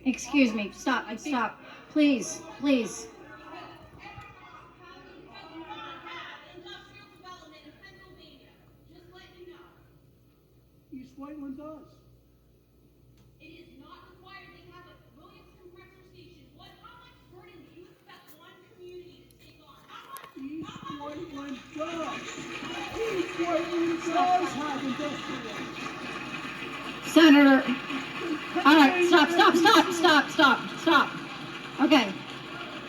Excuse me. Stop. Stop. Please. Please. East Whiteland does. It is not required. They have a Williams compressor station. How much burden do you expect one community to take on? East Whiteland does. East Whiteland does have industrial. Senator. All right. Stop. Okay.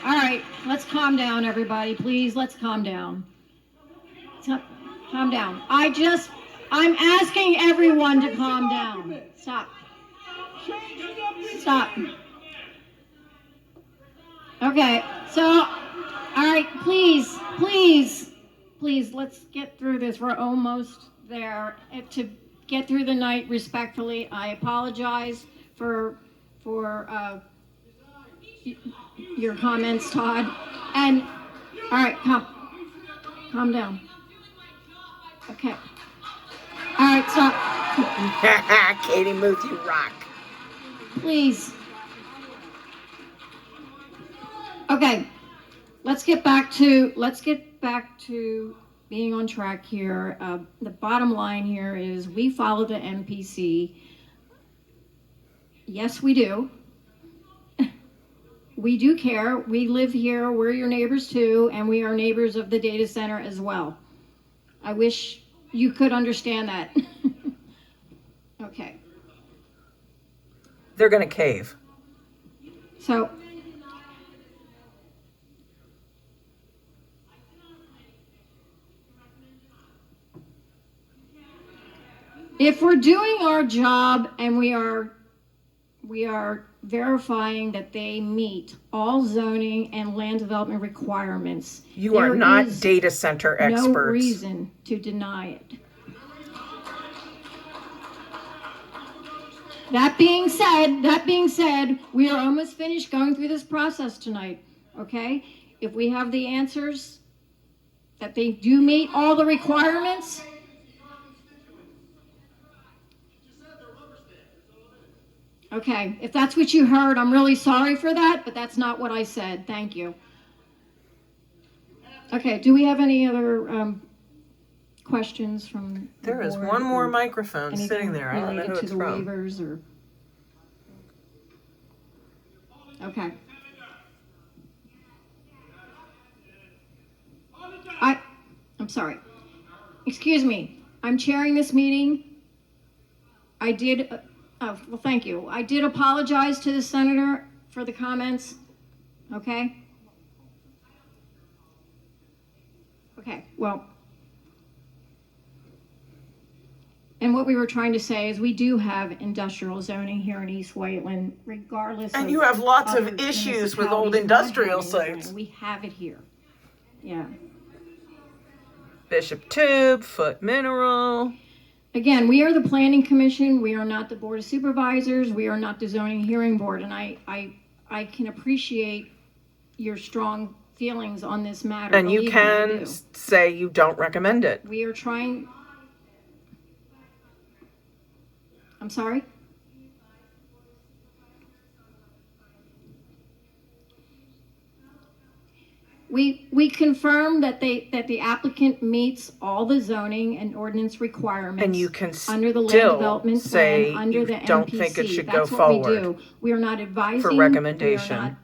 All right. Let's calm down, everybody. Please, let's calm down. Calm down. I'm asking everyone to calm down. Stop. Okay, so, all right, please, let's get through this. We're almost there. To get through the night respectfully, I apologize for your comments, Todd. And, all right, calm down. Okay. All right, stop. Katie Muth, you rock. Please. Okay, let's get back to being on track here. The bottom line here is we follow the MPC. Yes, we do. We do care. We live here. We're your neighbors too, and we are neighbors of the data center as well. I wish you could understand that. Okay. They're going to cave. So, if we're doing our job and we are verifying that they meet all zoning and land development requirements, you are not data center experts. No reason to deny it. That being said, we are almost finished going through this process tonight, okay? If we have the answers that they do meet all the requirements, okay, if that's what you heard, I'm really sorry for that, but that's not what I said. Thank you. Okay, do we have any other questions from the There is board one more or microphone sitting there. I don't know who related it's to the from. waivers or... Okay. I'm sorry. Excuse me. I'm chairing this meeting. I did... oh, well, thank you. I did apologize to the senator for the comments. Okay? Okay, well... And what we were trying to say is we do have industrial zoning here in East Whiteland, regardless of... And you have lots of other issues with old municipalities not industrial having sites. zoning. We have it here. Yeah. Bishop Tube, Foot Mineral. Again, we are the Planning Commission. We are not the Board of Supervisors. We are not the Zoning Hearing Board. And I can appreciate your strong feelings on this matter. And you can say you don't recommend it. We are trying... I'm sorry? We confirm that the applicant meets all the zoning and ordinance requirements. And you can under the land still development say plan, under you the MPC. don't think it should go That's what forward. we do. We are not advising. For recommendation.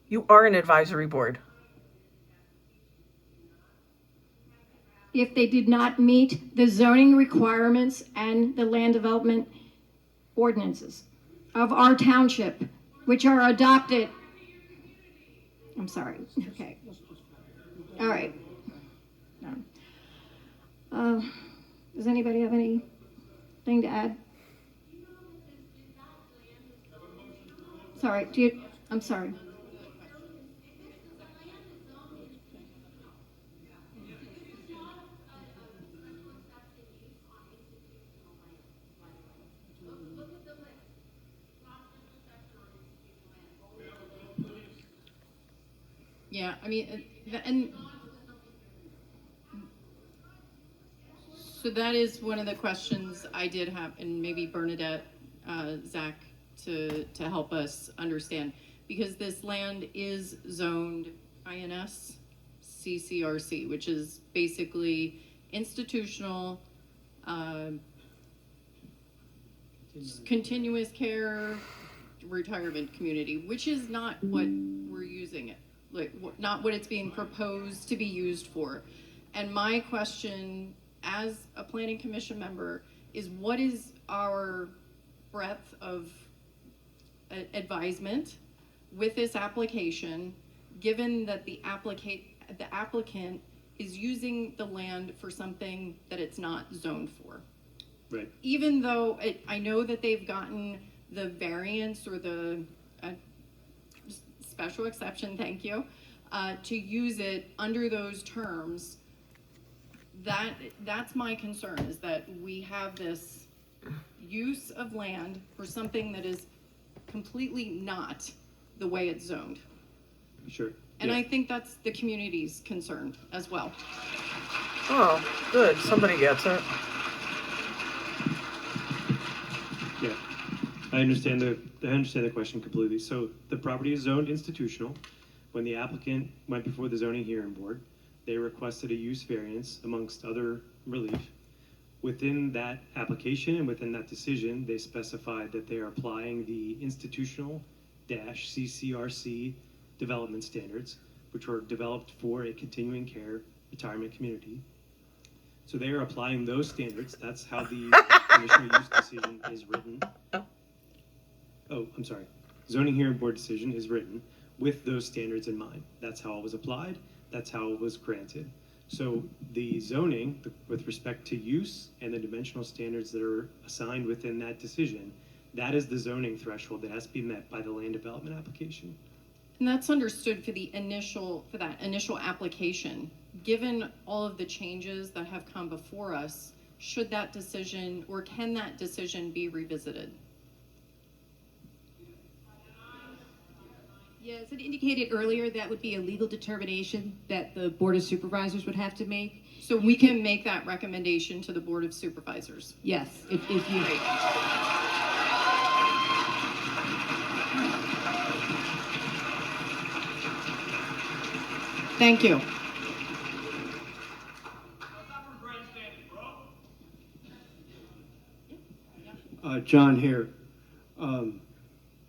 You are an advisory board. If they did not meet the zoning requirements and the land development ordinances of our township, which are adopted. I'm sorry. Okay. All right. Does anybody have anything to add? Sorry. I'm sorry. Yeah, I mean, and so that is one of the questions I did have, and maybe Bernadette, Zach, to help us understand, because this land is zoned INS CCRC, which is basically institutional, continuous care retirement community, which is not what we're using it, like not what it's being proposed to be used for. And my question as a planning commission member is, what is our breadth of advisement with this application, given that the applicant is using the land for something that it's not zoned for? Right. Even though I know that they've gotten the variance or the special exception, thank you, to use it under those terms. That's my concern, is that we have this use of land for something that is completely not the way it's zoned. Sure. And Yeah. I think that's the community's concern as well. Oh, good. Somebody gets it. Yeah, I understand the question completely. So the property is zoned institutional. When the applicant went before the zoning hearing board, they requested a use variance amongst other relief. Within that application and within that decision, they specified that they are applying the institutional CCRC development standards, which were developed for a continuing care retirement community. So they are applying those standards. That's how the conditional use decision is written. Oh, I'm sorry. Zoning hearing board decision is written with those standards in mind. That's how it was applied. That's how it was granted. So the zoning, with respect to use and the dimensional standards that are assigned within that decision, that is the zoning threshold that has to be met by the land development application. And that's understood for that initial application. Given all of the changes that have come before us, should that decision, or can that decision be revisited? Yeah, as I indicated earlier, that would be a legal determination that the Board of Supervisors would have to make. So we can make that recommendation to the Board of Supervisors. Yes, if you. Thank you. John here.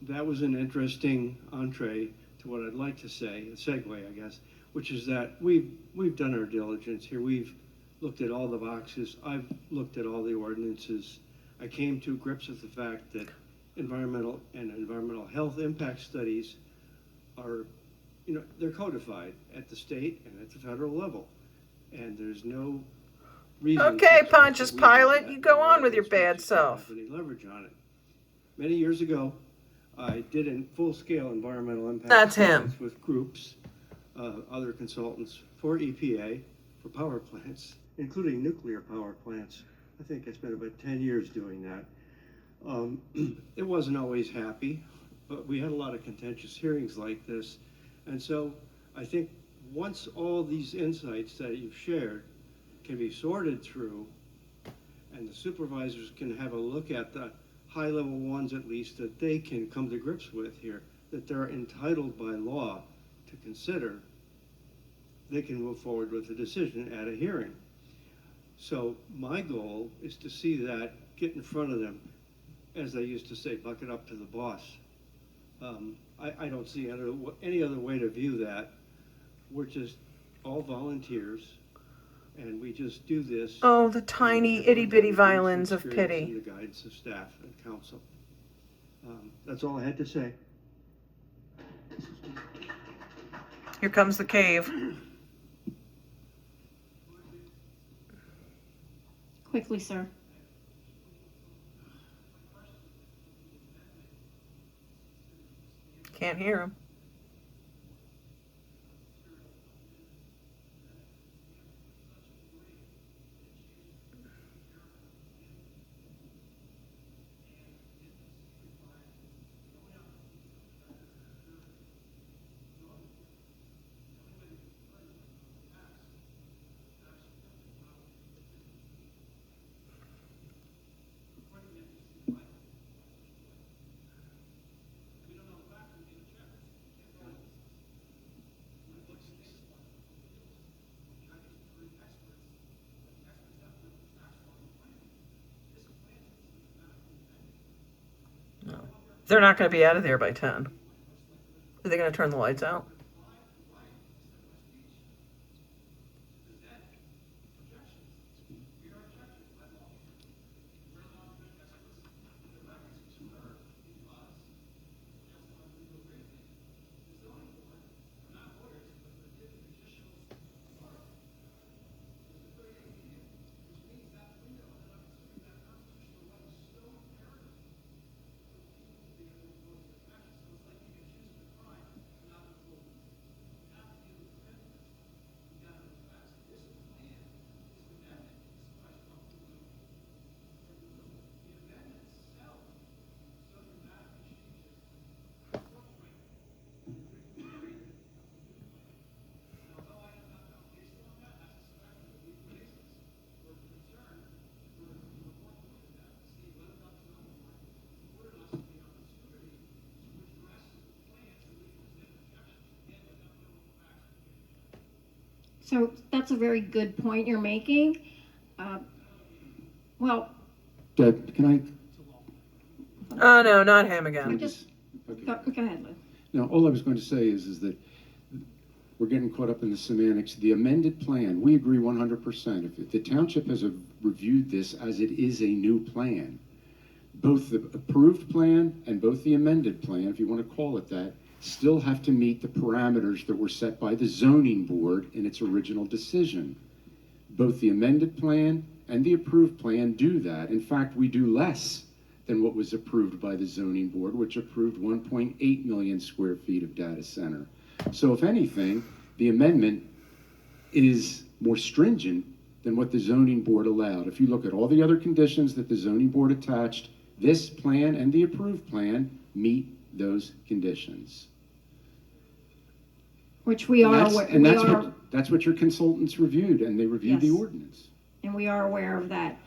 That was an interesting entree to what I'd like to say, a segue, I guess, which is that we've done our diligence here. We've looked at all the boxes. I've looked at all the ordinances. I came to grips with the fact that environmental and environmental health impact studies are, they're codified at the state and at the federal level. And there's no reason. Okay, to Pontius believe Pilate, that you go on with your it's bad just don't self. have any leverage on it. Many years ago, I did a full-scale environmental impact That's him. assessments with groups, other consultants for EPA, for power plants, including nuclear power plants. I think I spent about 10 years doing that. It wasn't always happy, but we had a lot of contentious hearings like this. And so I think once all these insights that you've shared can be sorted through, and the supervisors can have a look at the high-level ones at least that they can come to grips with here, that they're entitled by law to consider, they can move forward with a decision at a hearing. So my goal is to see that get in front of them, as they used to say, buck it up to the boss. I don't see any other way to view that. We're just all volunteers, and we just do this. Oh, the tiny itty-bitty violins of pity. And the guidance of staff and council. That's all I had to say. Here comes the cave. Quickly, sir. Can't hear him. They're not going to be out of there by 10. Are they going to turn the lights out? So that's a very good point you're making. Uh, Well, Deb, can I? Oh, no, not him again. just, Okay. go ahead, Lou. No, all I was going to say is that we're getting caught up in the semantics. The amended plan, we agree 100%. If the township has reviewed this as it is a new plan, both the approved plan and both the amended plan, if you want to call it that, still have to meet the parameters that were set by the zoning board in its original decision. Both the amended plan and the approved plan do that. In fact, we do less than what was approved by the zoning board, which approved 1.8 million square feet of data center. So if anything, the amendment is more stringent than what the zoning board allowed. If you look at all the other conditions that the zoning board attached, this plan and the approved plan meet those conditions. Which we are, And that's what your consultants reviewed, and they reviewed the Yes. ordinance. and we are aware of that.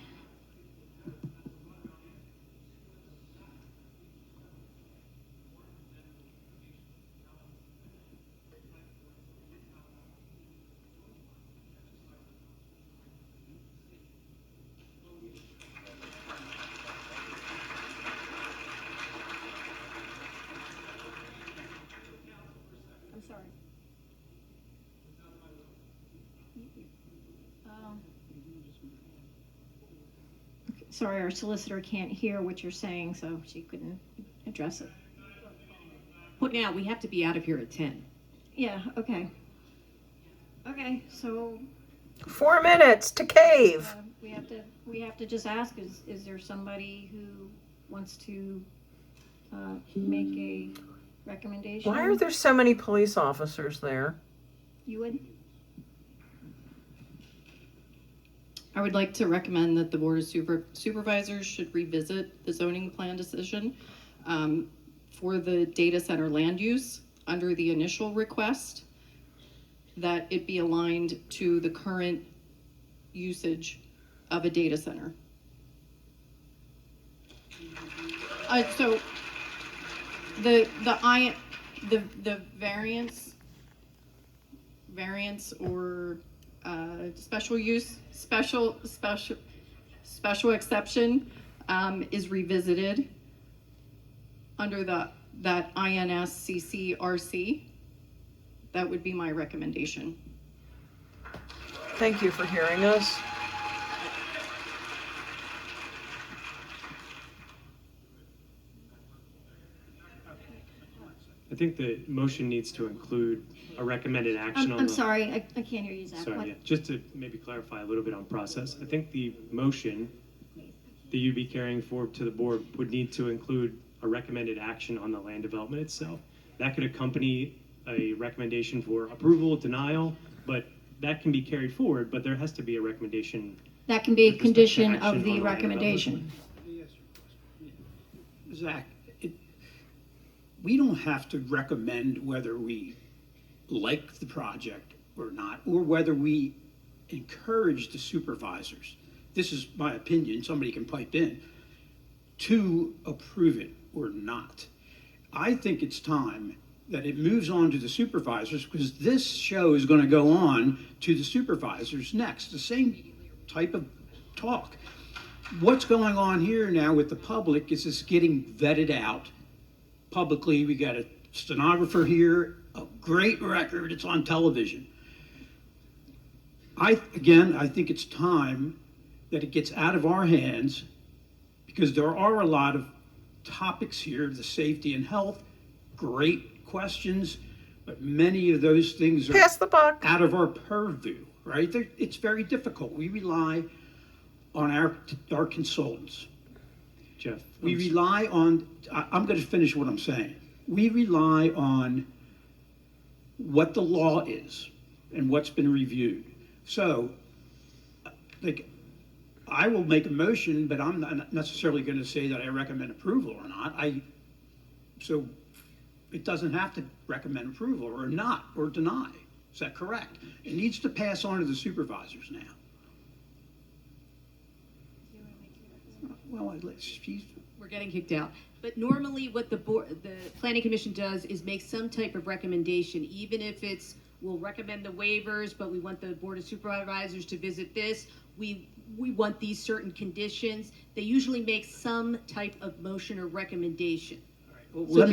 I'm sorry. Sorry, our solicitor can't hear what you're saying, so she couldn't address it. But now, we have to be out of here at 10. Yeah, okay. Okay, so 4 minutes to cave. we have to just ask, is there somebody who wants to make a recommendation? Why are there so many police officers there? You would? I would like to recommend that the Board of Supervisors should revisit the zoning plan decision for the data center land use under the initial request, that it be aligned to the current usage of a data center. So the variance or special use, special exception is revisited under that INSCCRC. That would be my recommendation. Thank you for hearing us. I think the motion needs to include a recommended action on I'm the. sorry, I can't hear you, Zach. Sorry, What? yeah, just to maybe clarify a little bit on process. I think the motion that you'd be carrying forward to the board would need to include a recommended action on the land development itself. That could accompany a recommendation for approval, denial, but that can be carried forward, but there has to be a recommendation. That can be a with respect to condition action of the on the land recommendation. Zach, we don't have to recommend whether we like the project or not, or whether we encourage the supervisors, this is my opinion, somebody can pipe in, to approve it or not. I think it's time that it moves on to the supervisors, because this show is going to go on to the supervisors next, the same type of talk. What's going on here now with the public is it's getting vetted out publicly. We got a stenographer here, a great record. It's on television. I think it's time that it gets out of our hands, because there are a lot of topics here, the safety and health, great questions, but many of those things are Pass the buck. out of our purview, right? It's very difficult. We rely on our consultants. Jeff. We rely on, I'm going to finish what I'm saying. We rely on what the law is and what's been reviewed. So, like, I will make a motion, but I'm not necessarily going to say that I recommend approval or not. So it doesn't have to recommend approval or not, or deny. Is that correct? It needs to pass on to the supervisors now. Well, We're getting kicked out. But normally what the planning commission does is make some type of recommendation, even if it's, we'll recommend the waivers, but we want the board of supervisors to visit this. We want these certain conditions. They usually make some type of motion or recommendation. Well, let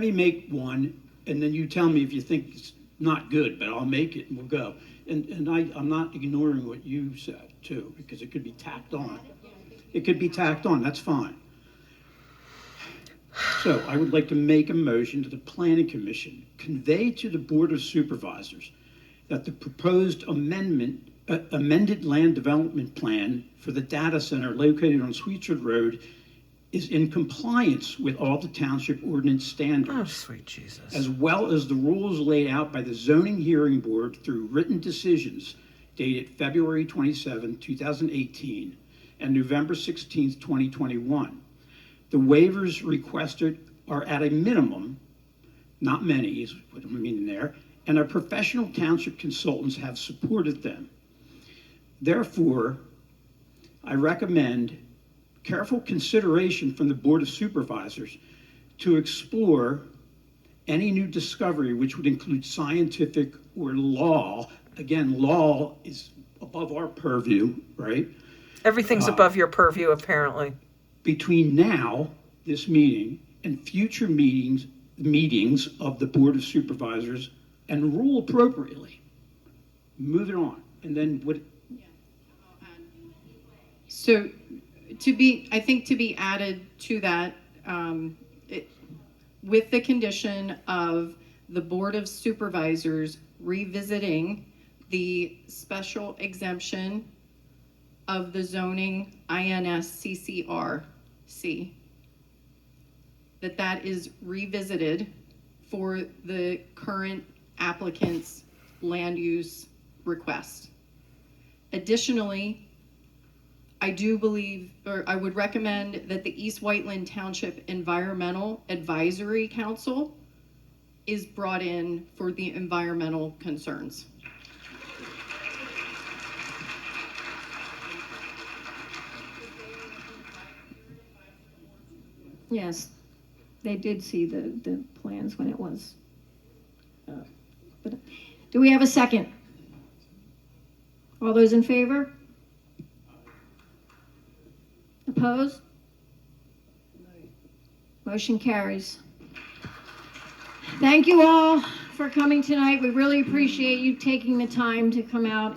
me make one, and then you tell me if you think it's not good, but I'll make it and we'll go. And I'm not ignoring what you said too, because it could be tacked on. It could be tacked on, that's fine. So I would like to make a motion to the Planning Commission, convey to the Board of Supervisors that the proposed amended land development plan for the data center located on Sweetswood Road is in compliance with all the township ordinance standards. Oh, sweet Jesus. As well as the rules laid out by the Zoning Hearing Board through written decisions dated February 27, 2018 and November 16, 2021. The waivers requested are at a minimum, not many is what I mean there, and our professional township consultants have supported them. Therefore, I recommend careful consideration from the Board of Supervisors to explore any new discovery which would include scientific or law. Again, law is above our purview, right? Everything's above your purview, apparently. Between now, this meeting, and future meetings of the Board of Supervisors, and rule appropriately. Moving on. And then what? So I think to be added to that, with the condition of the Board of Supervisors revisiting the special exemption of the zoning INS-CCRC, that is revisited for the current applicant's land use request. Additionally, I do believe, or I would recommend that the East Whiteland Township Environmental Advisory Council is brought in for the environmental concerns. Yes, they did see the plans when it was. But do we have a second? All those in favor? Opposed? Motion carries. Thank you all for coming tonight. We really appreciate you taking the time to come out